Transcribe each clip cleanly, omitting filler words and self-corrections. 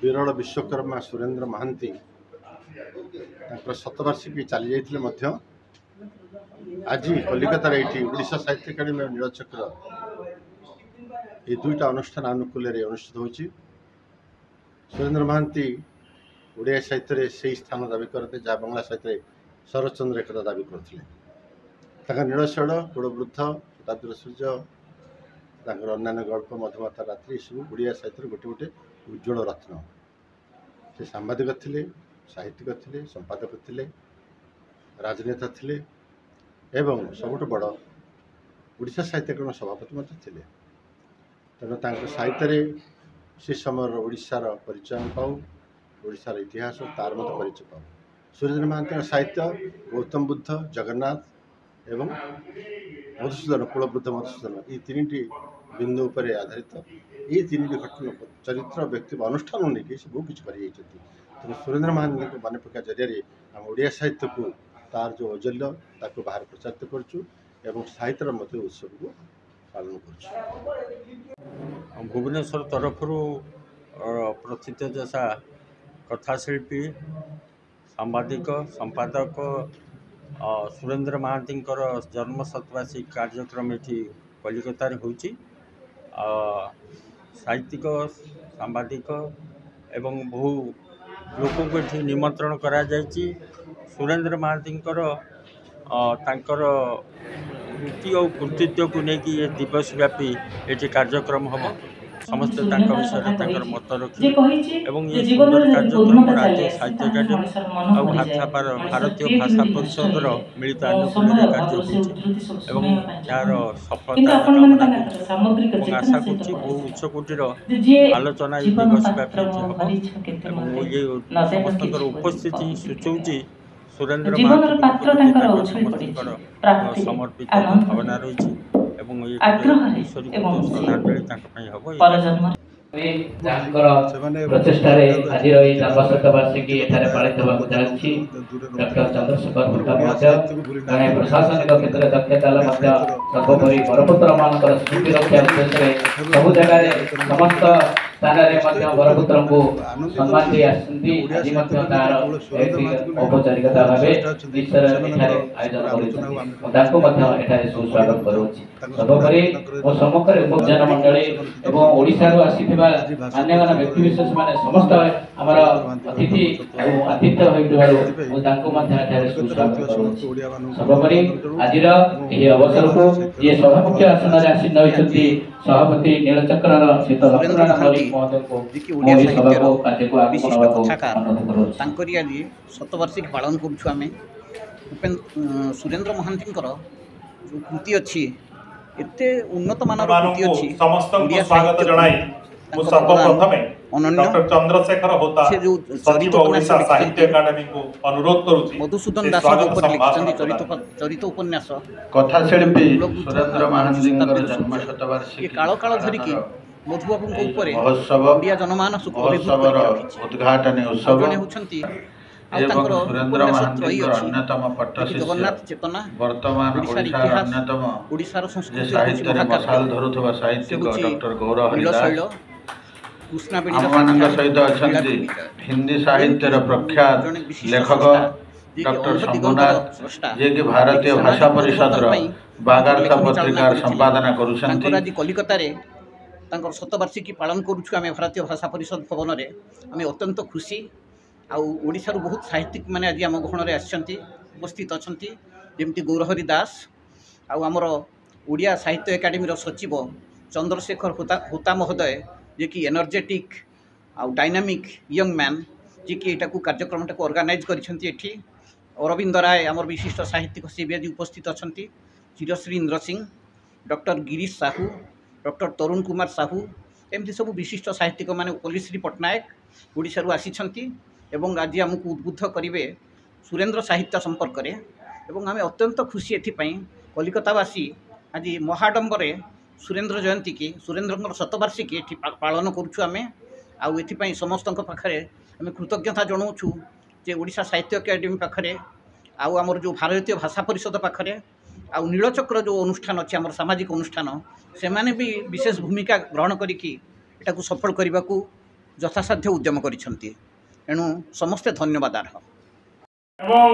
विरल विश्वकर्मा सुरेंद्र महांती शतवार्षिकी चली जाते आज कलिकतार ये ओडिशा साहित्य एकाडेमी नीलचक्र ये दुईटा अनुष्ठान अनुकूल अनुष्ठित हो। सुरेंद्र महांती ओडिया साहित्य से स्थान दाबी करते जहाँ बांग्ला साहित्य शरतचंद्र एक दाबी करते। नीलशैल कुड़वृद्ध दादुर सूर्य अन्य गल्प मधुमाता रात्रि सब ओडिया साहित्य गोटे गोटे उज्ज्वल रत्न। से सांबादिक थे, साहित्यिक थे, संपादक थे, राजनेता थे एवं सबुठ बड़ ओडिशा साहित्य अकादेमी सभापति थे। तेणु साहित्य से समय ओडिशार परिचय पाऊ, ओडिशार इतिहास तार मत परिचय पाऊ। सुरेंद्र महांती साहित्य गौतम बुद्ध, जगन्नाथ एवं मधुसूदन, कुलवृद्ध मधुसूदन ये तीन बिंदु पर आधारित ये तीन घटना चरित्र व्यक्ति अनुष्ठान नहीं से बहुत किसी कर। तेणु सुरेंद्र महांती को मन पका जरिए आम ओडिया साहित्य को तार जो औजल्य ताको बाहर प्रचारित करुँ एवं साहित्यर मत उत्सव को पालन कर। भुवनेश्वर तरफ प्रथित जैसा कथाशिल्पी सांबादिक संपादक सुरेंद्र महांती जन्म शतवार्षिक कार्यक्रम ये कलिकतार होची। साहित्यिक सांबादिक एवं बहु लोक को ये निमंत्रण करा जायछि। सुरेंद्र महांती तांकर कृति और कृतित्व को लेकिन ये दिवसव्यापी ये कार्यक्रम हम समस्त विषय मत रखी एवं ये सुंदर कार्यक्रम राज्य साहित्य एकाडेमी और भारतीय भाषा परिषद मिलित आनुकूल्य कार्य होती यार सफलता कामना कर आशा कर बहु उच्चकोटीर आलोचना ये दिवसव्यापी हम ये समस्त उपस्थिति सूचौची सुरेंद्र महांती समर्पित भावना रही प्रचेषार आज जन्मशतवार्षिकी पालित डॉक्टर चंद्रशेखर भट्ट जड़े प्रशासनिक क्षेत्र दक्षता सर्वोपरि बरपुत्र मान स्मृति रक्षा उद्देश्य सब जगह समस्त स्थान में बरपुत्र को सम्मान दी तार औपचारिकता भाव आयोजन कर सुस्वागत करुच्ची। सर्वोपरि मो सम्मुखें उपजन मंडली और ओडिशारू आसीथिबा मान्यगण्य व्यक्तिविशेष माने समस्त आमर अतिथि आतिथ्य होइबारु सुस्वागत करुच्ची। सर्वोपरि आज अवसर को ये सभामुख्य आसन में आसीन होती सभापति नीलचक्र शीत लक्ष्मण मल्लिक महोदय को शतवार्षिक पालन करें। सुरेंद्र महांती जो कृति अच्छी एते उन्नत मानव कृति अच्छी मधुसूदन दास चरित उपन्यास कथाशिल्पी सुरेंद्र महांती काल काल धरिकी मधुबाबू ओडिया जनमानस को उद्घाटन उत्सव जगन्नाथ चेतना वर्तमान ओडिशार संस्कृति साहित्यिक डॉक्टर गौरव नीलशैल सहित हिंदी साहित्य प्रख्यात लेखक डॉक्टर शंभुनाथ जे कि भारतीय भाषा परिषद बागार्थ पत्रिकार संपादना करुछंती। कलिकतार शतवार्षिकी पालन करुछु आम भारतीय भाषा परिषद भवन में आम अत्यंत खुशी। आशार बहुत साहित्यिक मैंने आज आम गहन में उपस्थित अच्छा जमी गौरहरी दास आमर ओडिया साहित्य एकाडेमी सचिव चंद्रशेखर होता महोदय जे कि एनर्जेटिक डायनामिक यंग मैन जे कि यहाँ कार्यक्रम टाक ऑर्गेनाइज कर अरविंद राय आमर विशिष्ट साहित्यिक सी भी आज उपस्थित अच्छा चिरश्री इंद्र सिंह डॉक्टर गिरीश साहू डॉक्टर तरुण कुमार साहू एमती सब विशिष्ट साहित्यिक मैंने पल्लीश्री पट्टनायक ओडिशारू आसी एवं आज आमको उद्बुद्ध करेंगे सुरेंद्र साहित्य संपर्क में एवं आम अत्यंत खुशी एपाई कलिकतावासी आज महाडंबरे सुरेंद्र जयंती की सुरेंद्र शतवार्षिकी पालन करुँ आम आपाई समस्त पाखे आम कृतज्ञता जनाऊँ जे ओडिशा साहित्य एकाडेमी पाखे आमर जो भारतीय भाषा परिषद पाखे आउ नीलचक्र जो अनुष्ठान अच्छे आम सामाजिक अनुष्ठान से माने भी विशेष भूमिका ग्रहण करी सफल करने को ଯଥାସାଧ୍ୟ ଉଦ୍ୟମ କରିଛନ୍ତି। ଏଣୁ ସମସ୍ତେ ଧନ୍ୟବାଦ ଆର୍ହ। ଏବଂ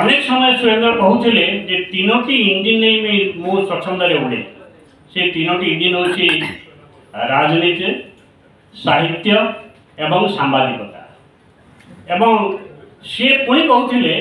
ଅନେକ ସମୟ ସୁରେନ୍ଦ୍ର କହୁଥିଲେ ଯେ ତିନୋଟି ଇଞ୍ଜିନ୍ ନେଇ ମୁଁ ସ୍ୱଚ୍ଛନ୍ଦରେ ଉଡ଼େ। ସେ ତିନୋଟି ଇଞ୍ଜିନ୍ ହେଉଛି ରାଜନୀତି, ସାହିତ୍ୟ ଏବଂ ସାମ୍ବାଦିକତା। ଏବଂ ସିଏ ପୁଣି କହୁଥିଲେ